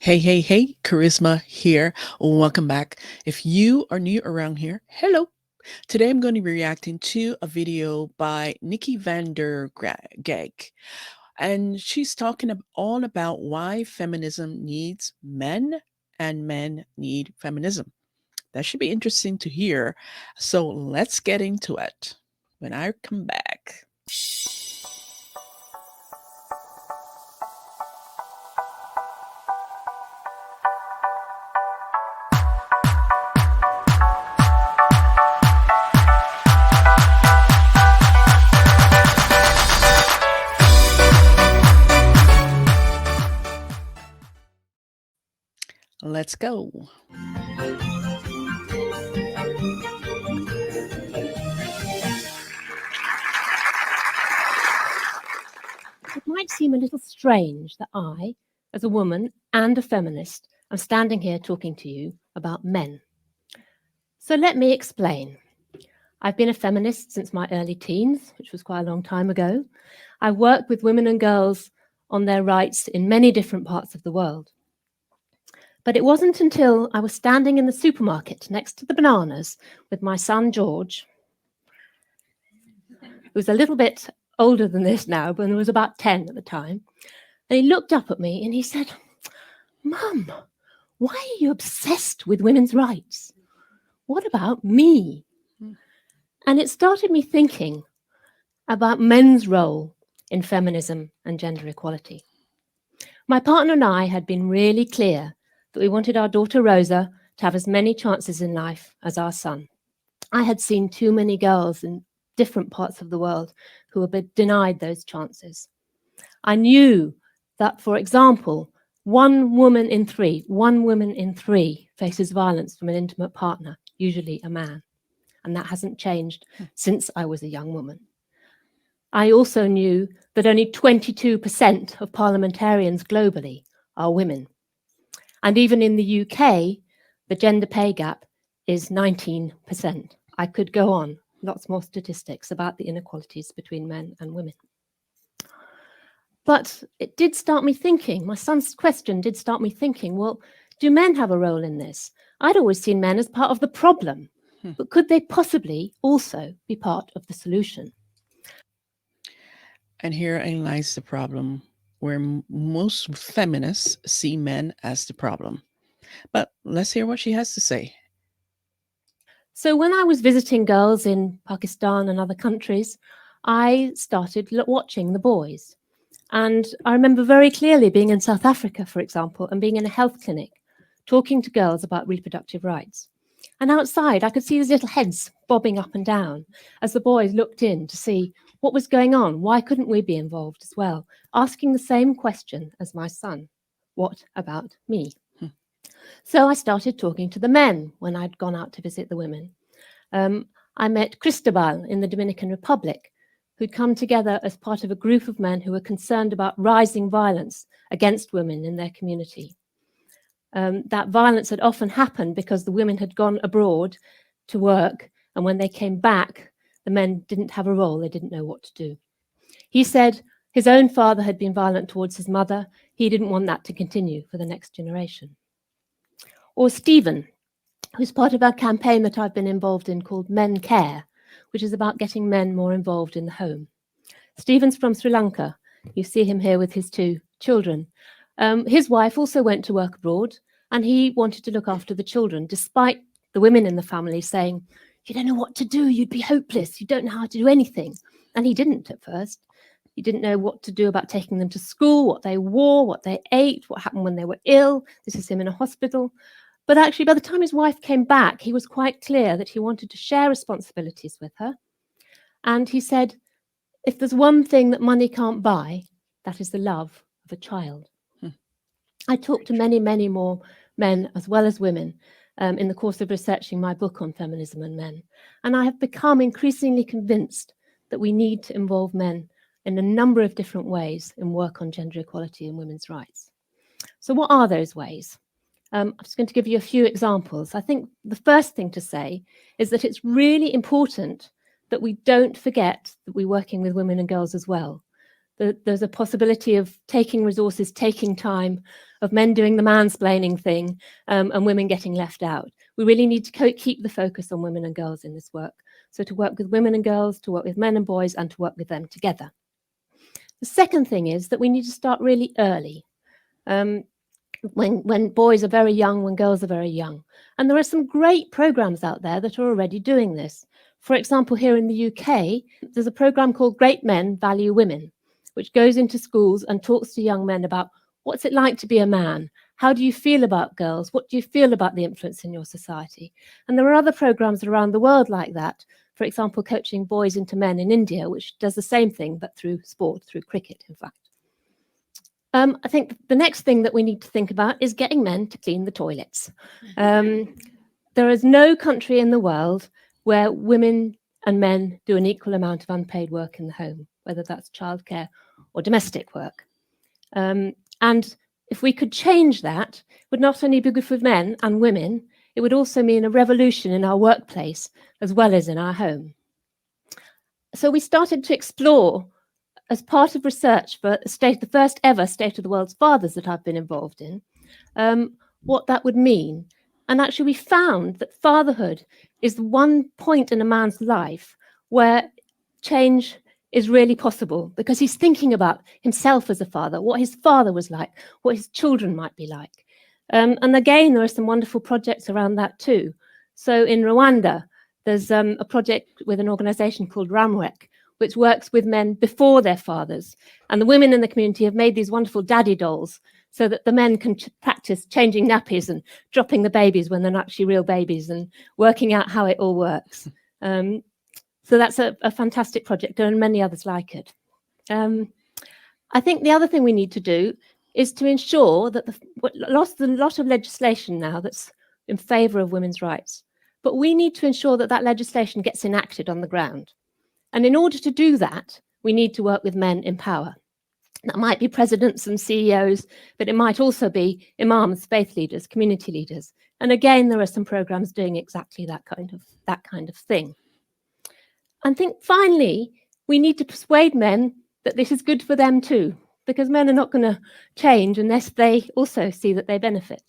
Hey, Kharisma here. Welcome back. If you are new around here, hello. Today I'm going to be reacting to a video by Nikki van der Geg. And she's talking all about why feminism needs men and men need feminism. That should be interesting to hear. So let's get into it when I come back. Let's go. It might seem a little strange that I, as a woman and a feminist, am standing here talking to you about men. So let me explain. I've been a feminist since my early teens, which was quite a long time ago. I work with women and girls on their rights in many different parts of the world. But it wasn't until I was standing in the supermarket next to the bananas with my son, George, who's a little bit older than this now, but he was about 10 at the time. And he looked up at me and he said, "Mum, why are you obsessed with women's rights? What about me?" And it started me thinking about men's role in feminism and gender equality. My partner and I had been really clear that we wanted our daughter Rosa to have as many chances in life as our son. I had seen too many girls in different parts of the world who were denied those chances. I knew that, for example, one woman in three faces violence from an intimate partner, usually a man. And that hasn't changed since I was a young woman. I also knew that only 22% of parliamentarians globally are women. And even in the UK, the gender pay gap is 19%. I could go on, lots more statistics about the inequalities between men and women. But it did start me thinking, my son's question did start me thinking, well, do men have a role in this? I'd always seen men as part of the problem, but could they possibly also be part of the solution? And herein lies the problem, where most feminists see men as the problem. But let's hear what she has to say. So when I was visiting girls in Pakistan and other countries, I started watching the boys. And I remember very clearly being in South Africa, for example, and being in a health clinic, talking to girls about reproductive rights. And outside, I could see these little heads bobbing up and down as the boys looked in to see what was going on. Why couldn't we be involved as well? Asking the same question as my son. What about me? So I started talking to the men when I'd gone out to visit the women. I met Cristobal in the Dominican Republic, who'd come together as part of a group of men who were concerned about rising violence against women in their community. That violence had often happened because the women had gone abroad to work, and when they came back, the men didn't have a role, they didn't know what to do. He said his own father had been violent towards his mother. He didn't want that to continue for the next generation. Or Stephen, who's part of our campaign that I've been involved in called Men Care, which is about getting men more involved in the home. Stephen's from Sri Lanka. You see him here with his 2 children. His wife also went to work abroad, and he wanted to look after the children, despite the women in the family saying, "You don't know what to do, you'd be hopeless, you don't know how to do anything." And he didn't at first. He didn't know what to do about taking them to school, what they wore, what they ate, what happened when they were ill. This is him in a hospital. But actually, by the time his wife came back, he was quite clear that he wanted to share responsibilities with her. And he said, if there's one thing that money can't buy, that is the love of a child. I talked to many, many more men as well as women in the course of researching my book on feminism and men. And I have become increasingly convinced that we need to involve men in a number of different ways in work on gender equality and women's rights. So what are those ways? I'm just going to give you a few examples. I think the first thing to say is that it's really important that we don't forget that we're working with women and girls as well. There's a possibility of taking resources, taking time, of men doing the mansplaining thing and women getting left out. We really need to keep the focus on women and girls in this work. So to work with women and girls, to work with men and boys, and to work with them together. The second thing is that we need to start really early. When boys are very young, when girls are very young. And there are some great programs out there that are already doing this. For example, here in the UK, there's a program called Great Men Value Women, which goes into schools and talks to young men about what's it like to be a man? How do you feel about girls? What do you feel about the influence in your society? And there are other programs around the world like that. For example, Coaching Boys into Men in India, which does the same thing, but through sport, through cricket, in fact. I think the next thing that we need to think about is getting men to clean the toilets. There is no country in the world where women and men do an equal amount of unpaid work in the home, whether that's childcare or domestic work. And if we could change that, it would not only be good for men and women, it would also mean a revolution in our workplace as well as in our home. So we started to explore, as part of research for the first ever State of the World's Fathers that I've been involved in, what that would mean. And actually we found that fatherhood is the one point in a man's life where change is really possible, because he's thinking about himself as a father, what his father was like, what his children might be like. And again, there are some wonderful projects around that too. So in Rwanda, there's a project with an organization called Ramwek, which works with men before their fathers. And the women in the community have made these wonderful daddy dolls so that the men can practice changing nappies and dropping the babies when they're not actually real babies, and working out how it all works. So that's a fantastic project, and many others like it. I think the other thing we need to do is to ensure that there's a lot of legislation now that's in favour of women's rights, but we need to ensure that that legislation gets enacted on the ground. And in order to do that, we need to work with men in power. That might be presidents and CEOs, but it might also be imams, faith leaders, community leaders. And again, there are some programs doing exactly that kind of thing. I think finally, we need to persuade men that this is good for them too, because men are not going to change unless they also see that they benefit.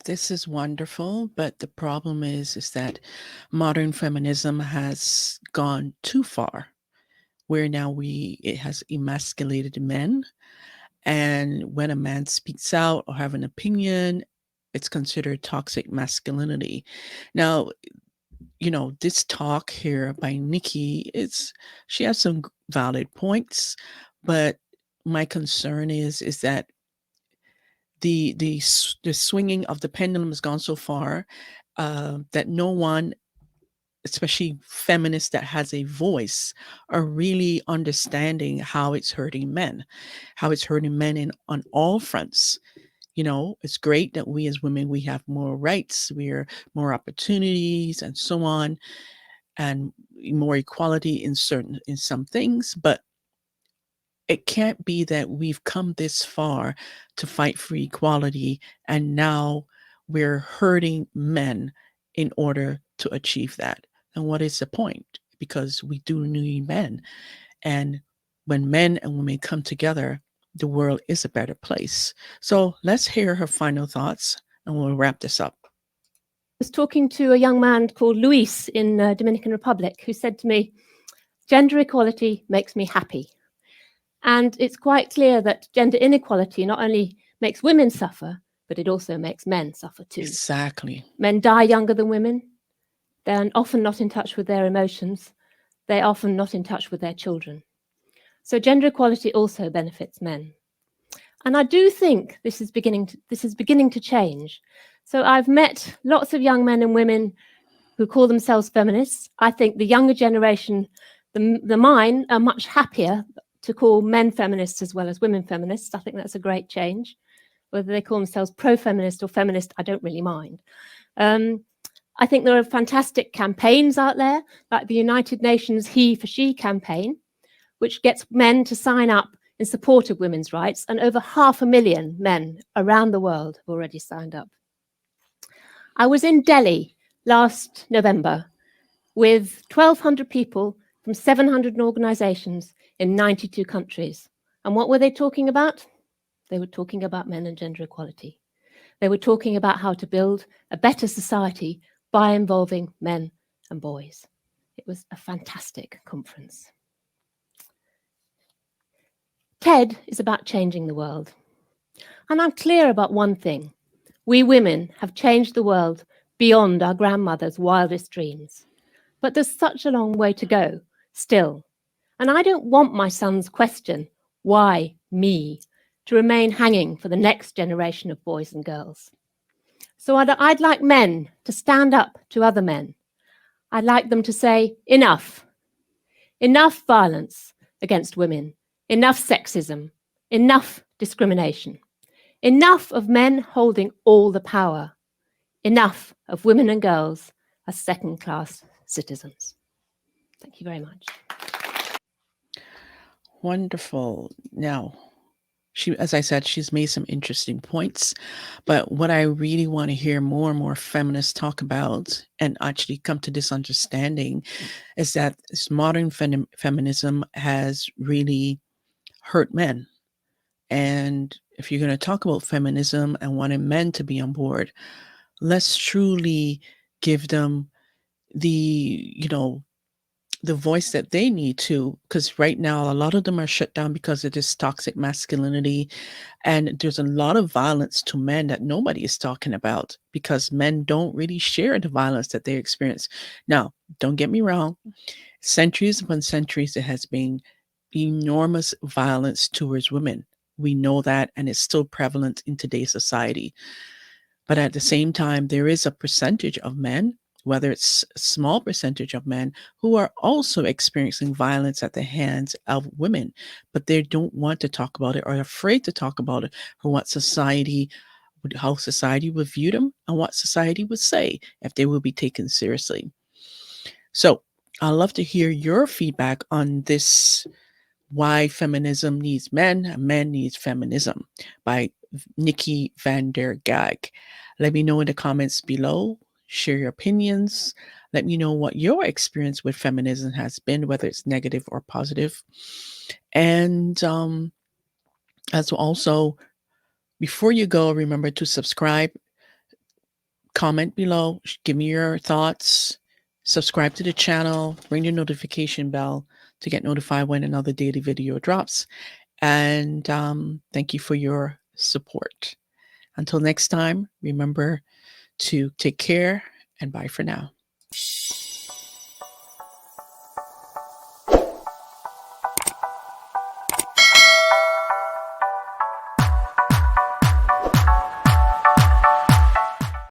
This is wonderful, but the problem is that modern feminism has gone too far, where now it has emasculated men, and when a man speaks out or have an opinion, it's considered toxic masculinity. Now, this talk here by Nikki, she has some valid points, but my concern is that the swinging of the pendulum has gone so far that no one, especially feminists that has a voice, are really understanding how it's hurting men, on all fronts. It's great that we as women, we have more rights, we're more opportunities and so on, and more equality in some things, but it can't be that we've come this far to fight for equality and now we're hurting men in order to achieve that. And what is the point? Because we do need men. And when men and women come together, the world is a better place. So let's hear her final thoughts and we'll wrap this up. I was talking to a young man called Luis in Dominican Republic who said to me, "Gender equality makes me happy." And it's quite clear that gender inequality not only makes women suffer, but it also makes men suffer too. Exactly. Men die younger than women. They're often not in touch with their emotions. They're often not in touch with their children. So gender equality also benefits men. And I do think this is beginning to change. So I've met lots of young men and women who call themselves feminists. I think the younger generation, the mine, are much happier to call men feminists as well as women feminists. I think that's a great change. Whether they call themselves pro-feminist or feminist, I don't really mind. I think there are fantastic campaigns out there, like the United Nations He for She campaign, which gets men to sign up in support of women's rights, and over 500,000 men around the world have already signed up. I was in Delhi last November with 1,200 people from 700 organizations in 92 countries. And what were they talking about? They were talking about men and gender equality. They were talking about how to build a better society by involving men and boys. It was a fantastic conference. TED is about changing the world. And I'm clear about one thing. We women have changed the world beyond our grandmother's wildest dreams. But there's such a long way to go still. And I don't want my son's question, why me, to remain hanging for the next generation of boys and girls. So I'd like men to stand up to other men. I'd like them to say, enough. Enough violence against women. Enough sexism. Enough discrimination. Enough of men holding all the power. Enough of women and girls as second-class citizens. Thank you very much. Wonderful. Now, as I said, she's made some interesting points. But what I really want to hear more and more feminists talk about and actually come to this understanding is that this modern feminism has really hurt men. And if you're going to talk about feminism and wanting men to be on board, let's truly give them the the voice that they need to, because right now a lot of them are shut down because of this toxic masculinity, and there's a lot of violence to men that nobody is talking about because men don't really share the violence that they experience. Now, don't get me wrong, centuries upon centuries there has been enormous violence towards women. We know that, and it's still prevalent in today's society. But at the same time, there is a percentage of men, whether it's a small percentage of men, who are also experiencing violence at the hands of women, but they don't want to talk about it or are afraid to talk about it for how society would view them and what society would say if they will be taken seriously. So I'd love to hear your feedback on this, why Feminism Needs Men and Men Needs Feminism by Nikki van der Gag. Let me know in the comments below. Share your opinions. Let me know what your experience with feminism has been, whether it's negative or positive. And as also, before you go, remember to subscribe, comment below, give me your thoughts, subscribe to the channel, ring the notification bell to get notified when another daily video drops. And thank you for your support. Until next time, remember to take care and bye for now.